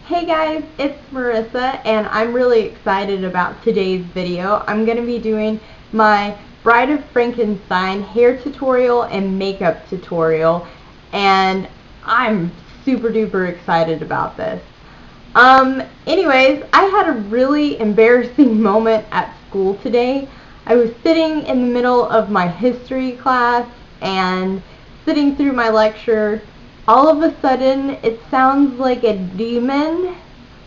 Hey guys, it's Marissa and I'm really excited about today's video. I'm going to be doing my Bride of Frankenstein hair tutorial and makeup tutorial, and I'm super duper excited about this. Anyways, I had a really embarrassing moment at school today. I was sitting in the middle of my history class and sitting through my lecture. All of a sudden, it sounds like a demon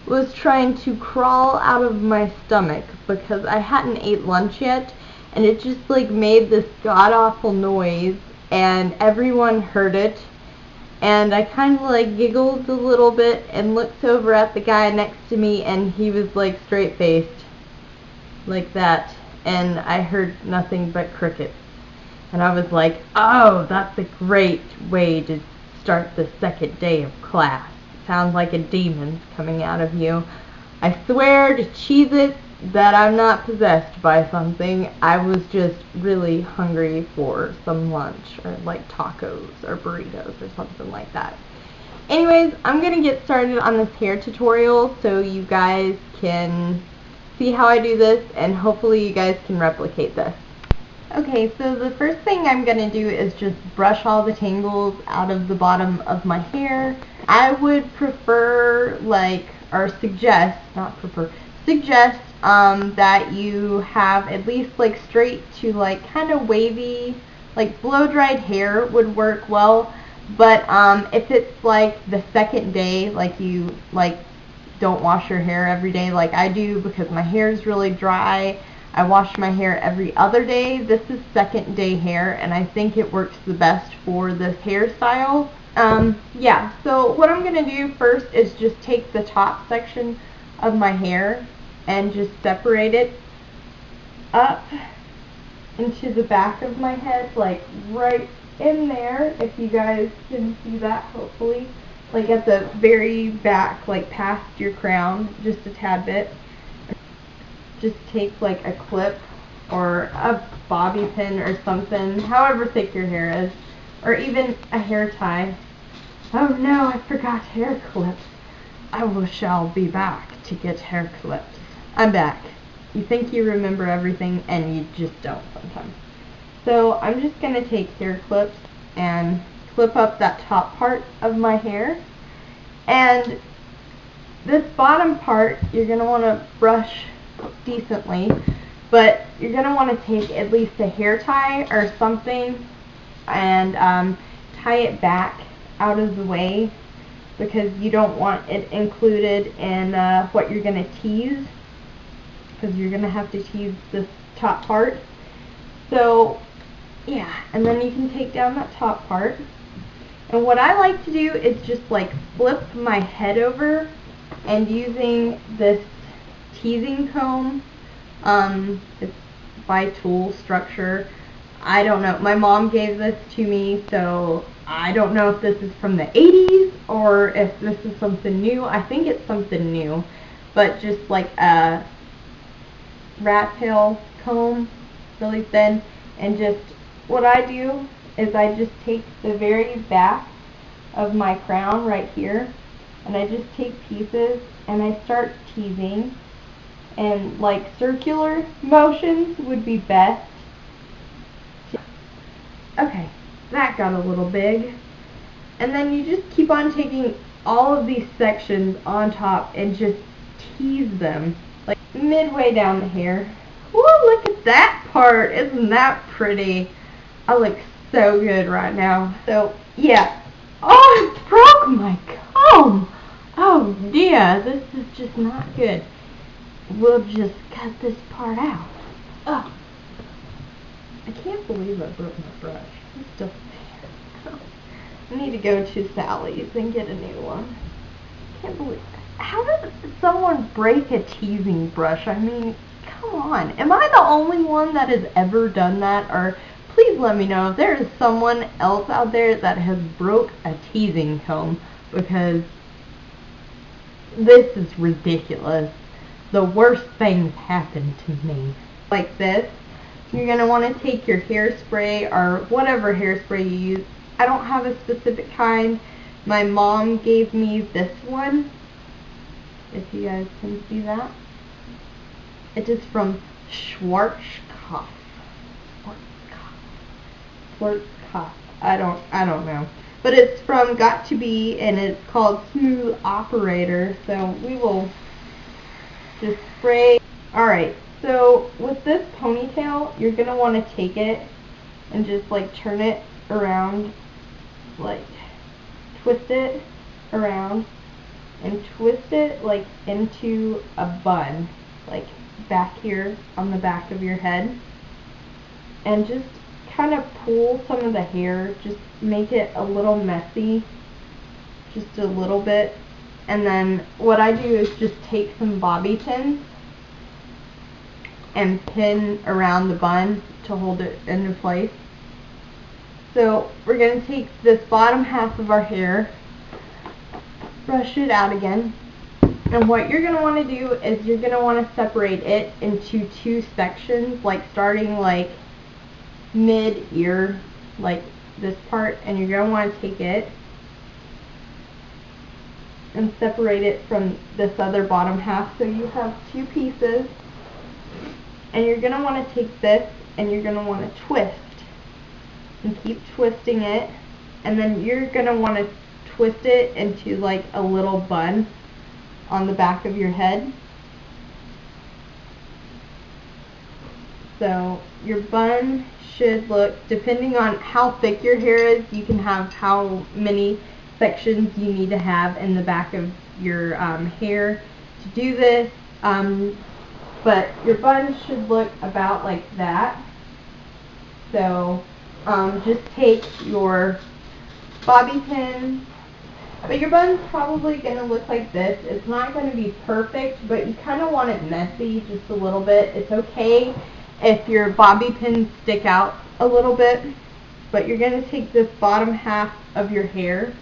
was trying to crawl out of my stomach because I hadn't ate lunch yet, and it just like made this god-awful noise, and everyone heard it. And I kind of like giggled a little bit and looked over at the guy next to me, and he was like straight-faced like that, and I heard nothing but crickets. And I was like, oh, that's a great way to start the second day of class. Sounds like a demon's coming out of you. I swear to Cheez-It that I'm not possessed by something. I was just really hungry for some lunch, or like tacos or burritos or something like that. Anyways, I'm going to get started on this hair tutorial so you guys can see how I do this, and hopefully you guys can replicate this. Okay, so the first thing I'm going to do is just brush all the tangles out of the bottom of my hair. I would prefer, suggest that you have at least like straight to like kind of wavy, like blow-dried hair would work well. But if it's like the second day, like you don't wash your hair every day like I do because my hair is really dry. I wash my hair every other day. This is second day hair, and I think it works the best for this hairstyle. Yeah, so what I'm going to do first is just take the top section of my hair and just separate it up into the back of my head, like right in there, if you guys can see that, hopefully. Like at the very back, like past your crown, just a tad bit. Just take like a clip or a bobby pin or something, however thick your hair is, or even a hair tie. Oh no, I forgot hair clips. Shall be back to get hair clips. I'm back. You think you remember everything and you just don't sometimes. So I'm just going to take hair clips and clip up that top part of my hair. And this bottom part you're going to want to brush decently, but you're going to want to take at least a hair tie or something and tie it back out of the way, because you don't want it included in what you're going to tease, because you're going to have to tease this top part. So yeah, and then you can take down that top part, and what I like to do is just like flip my head over, and using this teasing comb, it's by Tool Structure. I don't know, my mom gave this to me, so I don't know if this is from the 80s or if this is something new. I think it's something new, but just like a rat tail comb, really thin, and just what I do is I just take the very back of my crown right here, and I just take pieces and I start teasing. And like circular motions would be best. Okay, that got a little big. And then you just keep on taking all of these sections on top and just tease them, like midway down the hair. Woo, look at that part. Isn't that pretty? I look so good right now. So, yeah. Oh, it broke my comb. Oh dear, this is just not good. We'll just cut this part out. Oh, I can't believe I broke my brush. It's still there. I need to go to Sally's and get a new one. Can't believe. How did someone break a teasing brush? I mean, come on. Am I the only one that has ever done that? Or please let me know if there is someone else out there that has broke a teasing comb, because this is ridiculous. The worst things happen to me. Like this, you're going to want to take your hairspray or whatever hairspray you use. I don't have a specific kind. My mom gave me this one, if you guys can see that. It is from Schwarzkopf. Schwarzkopf. I don't know. But it's from Got to Be, and it's called Smooth Operator. So we will just spray. Alright, so with this ponytail, you're going to want to take it and just like turn it around, like twist it around and twist it like into a bun, like back here on the back of your head, and just kind of pull some of the hair, just make it a little messy, just a little bit. And then what I do is just take some bobby pins and pin around the bun to hold it into place. So we're going to take this bottom half of our hair, brush it out again, and what you're going to want to do is you're going to want to separate it into two sections, like starting like mid-ear, like this part, and you're going to want to take it and separate it from this other bottom half, so you have two pieces. And you're going to want to take this and you're going to want to twist and keep twisting it, and then you're going to want to twist it into like a little bun on the back of your head. So your bun should look, depending on how thick your hair is, you can have how many sections you need to have in the back of your hair to do this. But your bun should look about like that. So just take your bobby pin, but your bun's probably going to look like this. It's not going to be perfect, but you kind of want it messy just a little bit. It's okay if your bobby pins stick out a little bit, but you're going to take this bottom half of your hair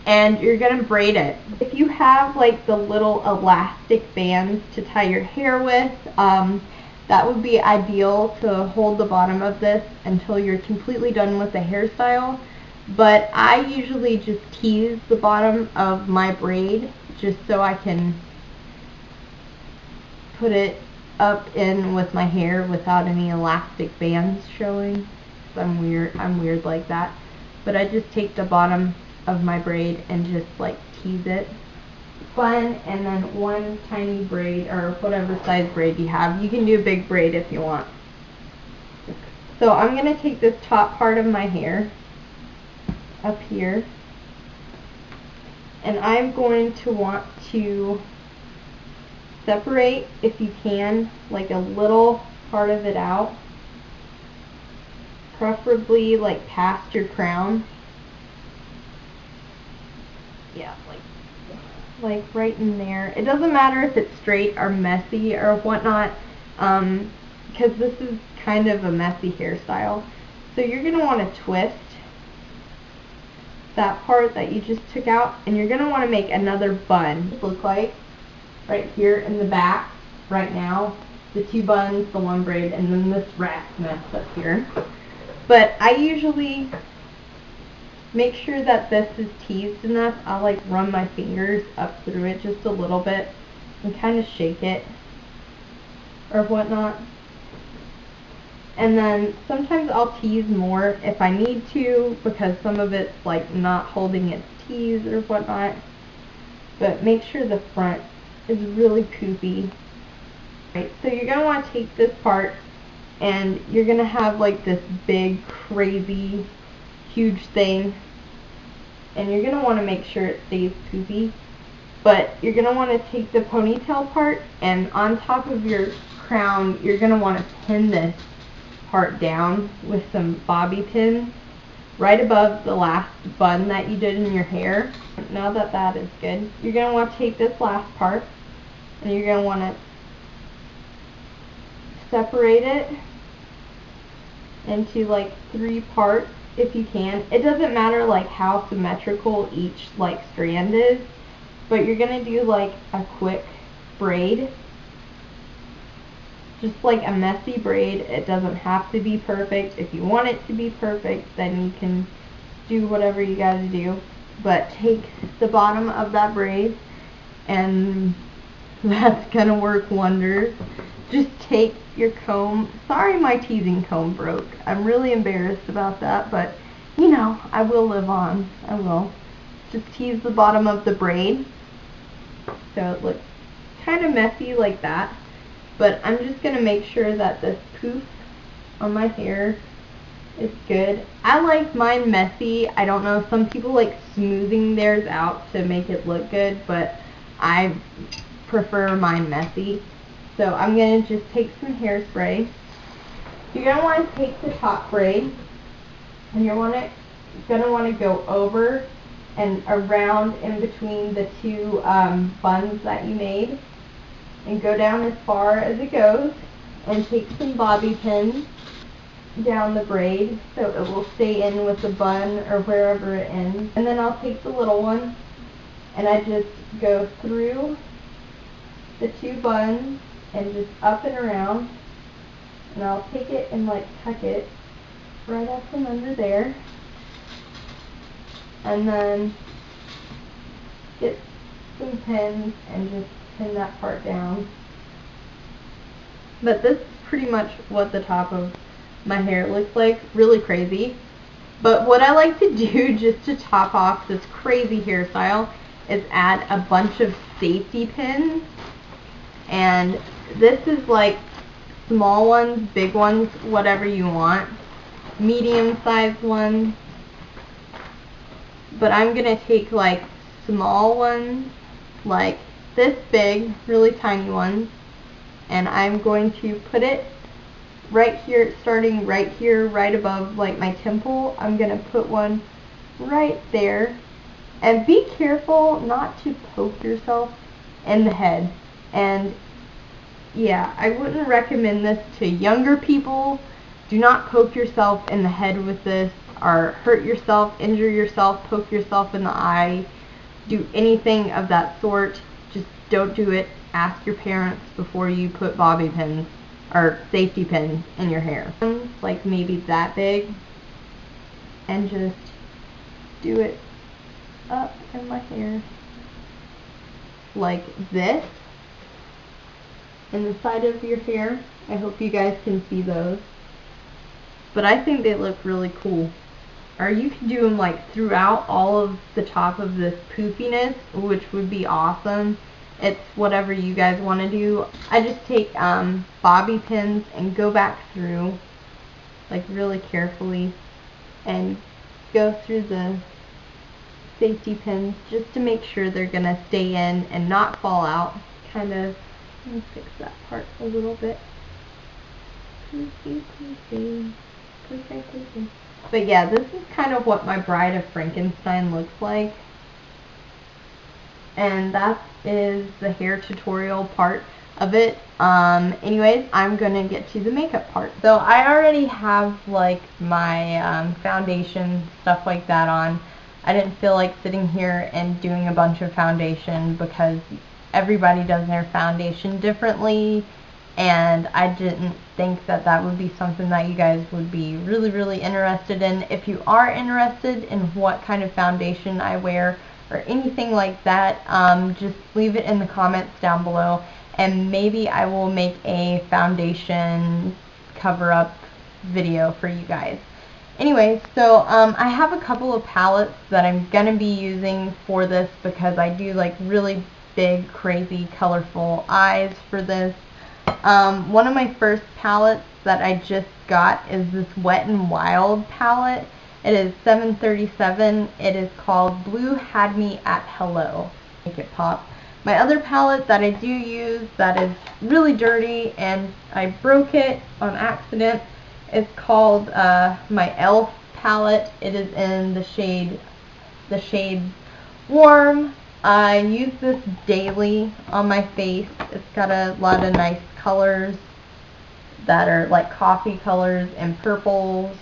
and you're going to braid it. If you have like the little elastic bands to tie your hair with, that would be ideal to hold the bottom of this until you're completely done with the hairstyle. But I usually just tease the bottom of my braid just so I can put it up in with my hair without any elastic bands showing. I'm weird like that. But I just take the bottom of my braid and just like tease it. Fun, and then one tiny braid, or whatever size braid you have. You can do a big braid if you want. So I'm going to take this top part of my hair up here, and I'm going to want to separate, if you can, like a little part of it out, preferably like past your crown. Yeah, like right in there. It doesn't matter if it's straight or messy or whatnot, because this is kind of a messy hairstyle. So you're going to want to twist that part that you just took out, and you're going to want to make another bun. Look like right here in the back right now, the two buns, the one braid, and then this rat mess up here. But I usually make sure that this is teased enough. I'll like run my fingers up through it just a little bit and kind of shake it or whatnot. And then sometimes I'll tease more if I need to, because some of it's like not holding its tease or whatnot. But make sure the front is really poofy. Right, so you're going to want to take this part, and you're going to have like this big, crazy, huge thing, and you're going to want to make sure it stays poofy. But you're going to want to take the ponytail part, and on top of your crown, you're going to want to pin this part down with some bobby pins right above the last bun that you did in your hair. Now that that is good, you're going to want to take this last part, and you're going to want to separate it into like 3 parts if you can. It doesn't matter like how symmetrical each like strand is, but you're going to do like a quick braid, just like a messy braid. It doesn't have to be perfect. If you want it to be perfect, then you can do whatever you gotta do. But take the bottom of that braid and that's gonna work wonders. Just take your comb. Sorry my teasing comb broke. I'm really embarrassed about that, but you know, I will live on. I will. Just tease the bottom of the braid so it looks kind of messy like that. But I'm just going to make sure that this poof on my hair is good. I like mine messy. I don't know, some people like smoothing theirs out to make it look good, but I prefer mine messy. So I'm going to just take some hairspray. You're going to want to take the top braid and you're going to want to go over and around in between the two buns that you made, and go down as far as it goes, and take some bobby pins down the braid so it will stay in with the bun or wherever it ends. And then I'll take the little one and I just go through the two buns and just up and around, and I'll take it and like tuck it right up from under there, and then get some pins and just pin that part down. But this is pretty much what the top of my hair looks like. Really crazy. But what I like to do just to top off this crazy hairstyle is add a bunch of safety pins. And this is like small ones, big ones, whatever you want. Medium sized ones. But I'm going to take like small ones, like this big, really tiny ones, and I'm going to put it right here, starting right here, right above like my temple. I'm going to put one right there, and be careful not to poke yourself in the head. And yeah, I wouldn't recommend this to younger people. Do not poke yourself in the head with this, or hurt yourself, injure yourself, poke yourself in the eye, do anything of that sort. Just don't do it. Ask your parents before you put bobby pins or safety pins in your hair. Like maybe that big, and just do it up in my hair like this, in the side of your hair. I hope you guys can see those, but I think they look really cool. Or you can do them like throughout all of the top of this poofiness, which would be awesome. It's whatever you guys want to do. I just take bobby pins and go back through like really carefully and go through the safety pins just to make sure they're gonna stay in and not fall out. Kind of, let me fix that part a little bit. Poofy, poofy, poofy, poofy. But yeah, this is kind of what my Bride of Frankenstein looks like. And that is the hair tutorial part of it. Anyways, I'm going to get to the makeup part. So I already have like my foundation, stuff like that on. I didn't feel like sitting here and doing a bunch of foundation because everybody does their foundation differently. And I didn't think that that would be something that you guys would be really interested in. If you are interested in what kind of foundation I wear or anything like that, just leave it in the comments down below, and maybe I will make a foundation cover-up video for you guys. Anyway, so I have a couple of palettes that I'm going to be using for this because I do like really big, crazy, colorful eyes for this. One of my first palettes that I just got is this Wet n Wild palette. It is $7.37. It is called Blue Had Me at Hello. Make it pop. My other palette that I do use that is really dirty and I broke it on accident, it's called my Elf palette. It is in the shade Warm. I use this daily on my face. It's got a lot of nice colors that are like coffee colors and purples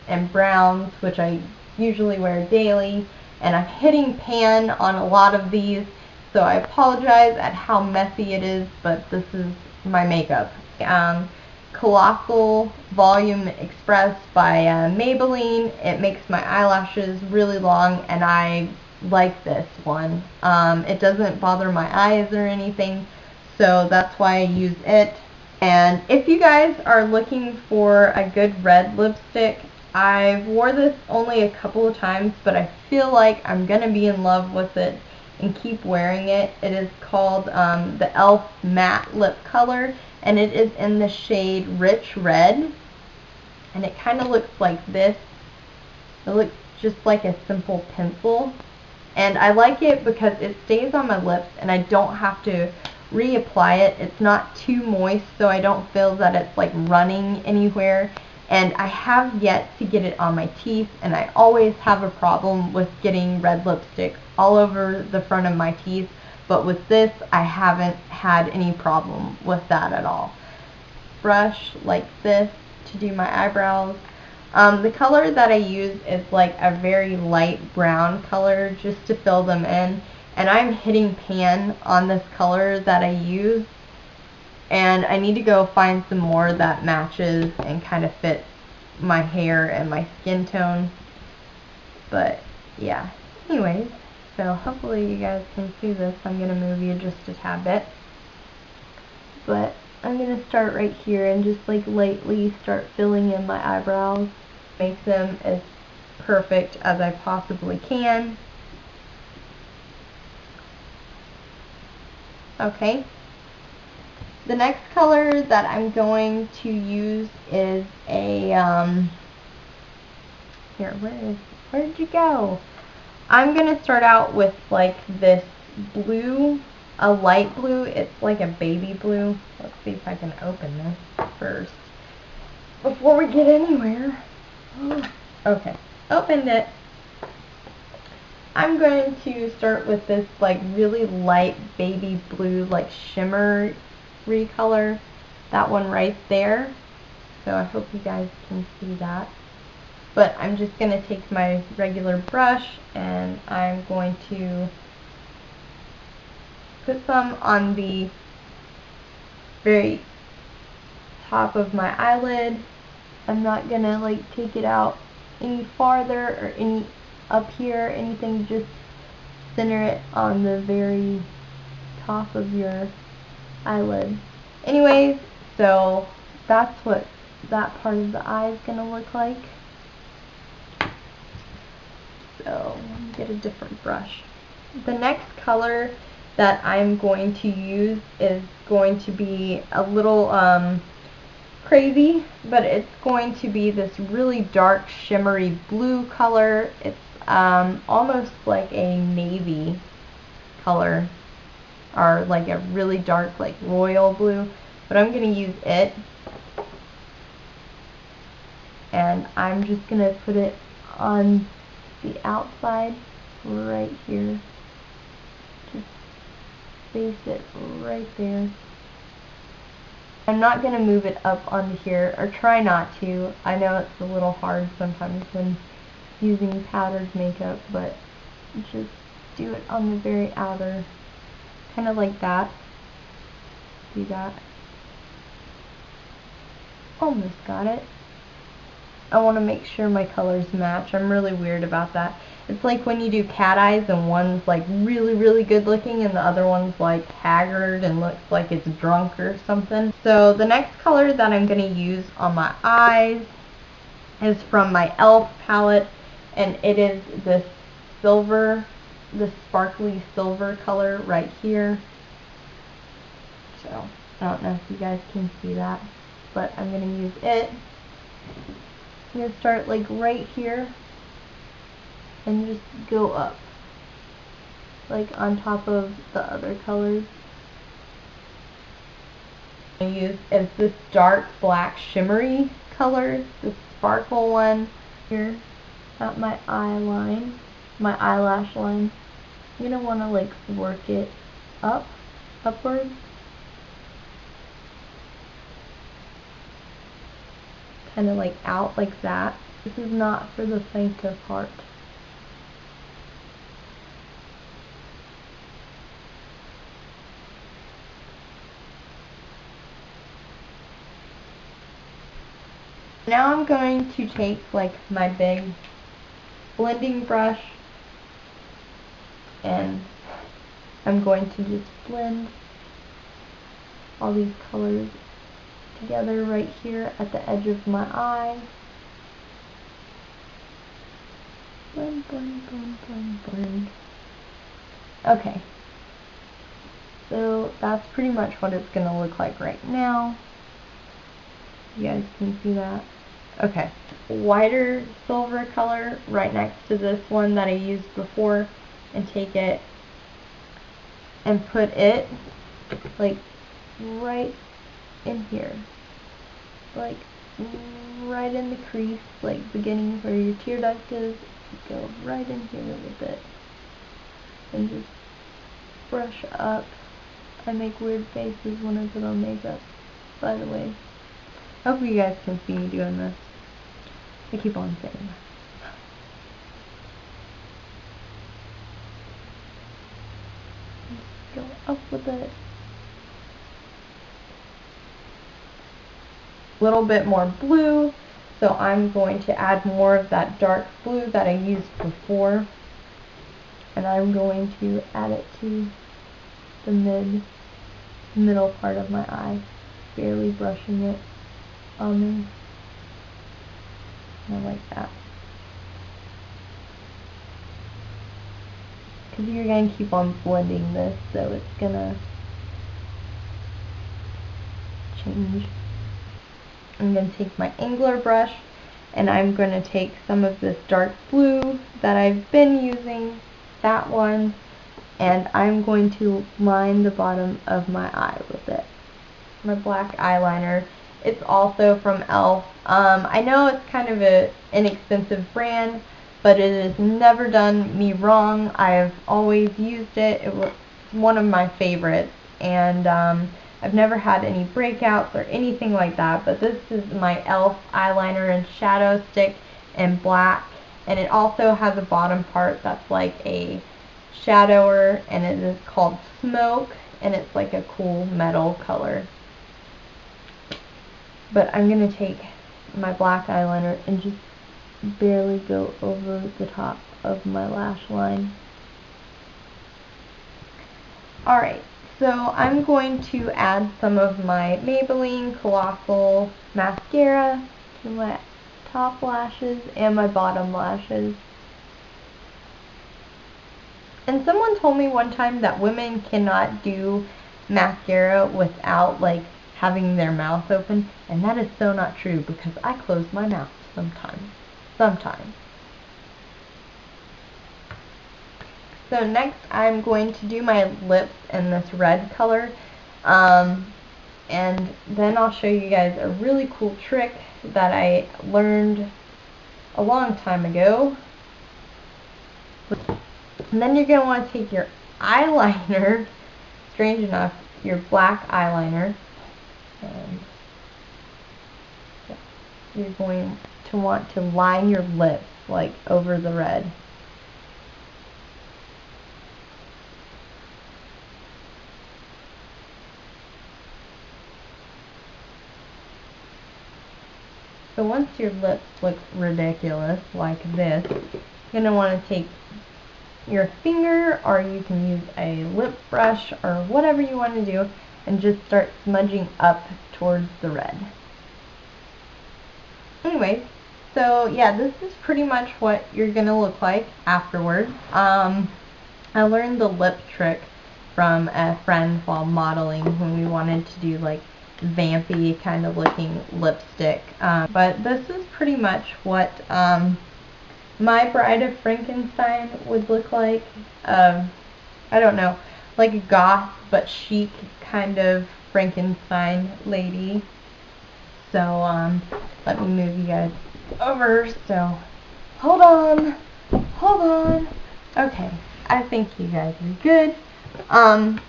and browns, which I usually wear daily. And I'm hitting pan on a lot of these, so I apologize at how messy it is, but this is my makeup. Colossal Volume Express by Maybelline. It makes my eyelashes really long, and I like this one. It doesn't bother my eyes or anything, so that's why I use it. And if you guys are looking for a good red lipstick, I've wore this only a couple of times, but I feel like I'm going to be in love with it and keep wearing it. It is called the e.l.f. Matte Lip Color, and it is in the shade Rich Red. And it kind of looks like this. It looks just like a simple pencil. And I like it because it stays on my lips and I don't have to reapply it. It's not too moist, so I don't feel that it's like running anywhere. And I have yet to get it on my teeth, and I always have a problem with getting red lipstick all over the front of my teeth. But with this, I haven't had any problem with that at all. Brush like this to do my eyebrows. The color that I use is like a very light brown color just to fill them in. And I'm hitting pan on this color that I use. And I need to go find some more that matches and kind of fits my hair and my skin tone. But yeah. Anyways, so hopefully you guys can see this. I'm going to move you just a tad bit. But I'm going to start right here and just like lightly start filling in my eyebrows. Make them as perfect as I possibly can. Okay. The next color that I'm going to use is a, where did you go? I'm going to start out with like this blue, a light blue. It's like a baby blue. Let's see if I can open this first before we get anywhere. Okay, opened it. I'm going to start with this like really light baby blue, like shimmery color. That one right there. So I hope you guys can see that. But I'm just going to take my regular brush and I'm going to put some on the very top of my eyelid. I'm not going to like take it out any farther or any up here, anything, just center it on the very top of your eyelid. Anyways, so that's what that part of the eye is going to look like. So let me get a different brush. The next color that I'm going to use is going to be a little crazy, but it's going to be this really dark shimmery blue color. It's almost like a navy color, or like a really dark like royal blue, but I'm going to use it, and I'm just going to put it on the outside right here. Just space it right there. I'm not going to move it up onto here, or try not to. I know it's a little hard sometimes when using powdered makeup, but just do it on the very outer, kind of like that. Do that. Almost got it. I want to make sure my colors match. I'm really weird about that. It's like when you do cat eyes and one's like really, really good looking and the other one's like haggard and looks like it's drunk or something. So the next color that I'm going to use on my eyes is from my e.l.f. palette, and it is this silver, this sparkly silver color right here. So I don't know if you guys can see that, but I'm going to use it. I'm going to start like right here and just go up, like on top of the other colors. I use is this dark black shimmery color, this sparkle one here at my eye line, my eyelash line. I'm going to want to like work it upwards. Kind of like out like that. This is not for the faint of heart. Now I'm going to take like my big blending brush and I'm going to just blend all these colors together right here at the edge of my eye. Blend, blend, blend, blend, blend. Okay. So that's pretty much what it's going to look like right now. You guys can see that. Okay. Wider silver color right next to this one that I used before, and take it and put it like right in here. Like right in the crease, like beginning where your tear duct is. Go right in here with it. And just brush up. I make weird faces when I put on makeup, by the way. I hope you guys can see me doing this. I keep on saying that. Just go up with it. A little bit more blue, so I'm going to add more of that dark blue that I used before, and I'm going to add it to the middle part of my eye, barely brushing it on there. I like that. Because you're going to keep on blending this, so it's going to change. I'm going to take my angler brush, and I'm going to take some of this dark blue that I've been using, that one, and I'm going to line the bottom of my eye with it. My black eyeliner. It's also from e.l.f. I know it's kind of an inexpensive brand, but it has never done me wrong. I've always used it. It was one of my favorites, and I've never had any breakouts or anything like that, but this is my e.l.f. eyeliner and shadow stick in black, and it also has a bottom part that's like a shadower, and it is called Smoke, and it's like a cool metal color. But I'm going to take my black eyeliner and just barely go over the top of my lash line. Alright, so I'm going to add some of my Maybelline Colossal Mascara to my top lashes and my bottom lashes. And someone told me one time that women cannot do mascara without like having their mouth open, and that is so not true, because I close my mouth sometimes. So next I'm going to do my lips in this red color, and then I'll show you guys a really cool trick that I learned a long time ago. And then you're going to want to take your eyeliner, strange enough, your black eyeliner, and you're going to want to line your lips like over the red. So once your lips look ridiculous like this, you're going to want to take your finger, or you can use a lip brush or whatever you want to do, and just start smudging up towards the red. Anyway, so yeah, this is pretty much what you're going to look like afterwards. I learned the lip trick from a friend while modeling when we wanted to do like vampy kind of looking lipstick. But this is pretty much what my Bride of Frankenstein would look like. I don't know, like a goth but chic kind of Frankenstein lady. So let me move you guys over. So hold on. Okay, I think you guys are good.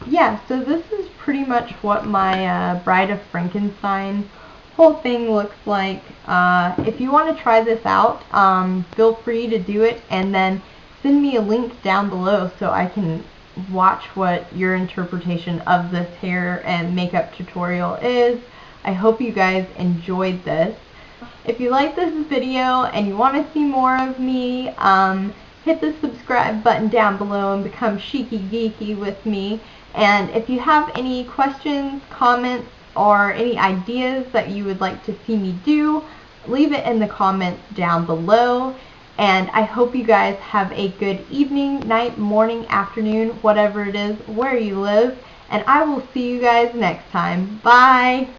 Yeah, so this is pretty much what my Bride of Frankenstein whole thing looks like. If you want to try this out, feel free to do it, and then send me a link down below so I can watch what your interpretation of this hair and makeup tutorial is. I hope you guys enjoyed this. If you like this video and you want to see more of me, hit the subscribe button down below and become cheeky geeky with me. And if you have any questions, comments, or any ideas that you would like to see me do, leave it in the comments down below. And I hope you guys have a good evening, night, morning, afternoon, whatever it is, where you live. And I will see you guys next time. Bye!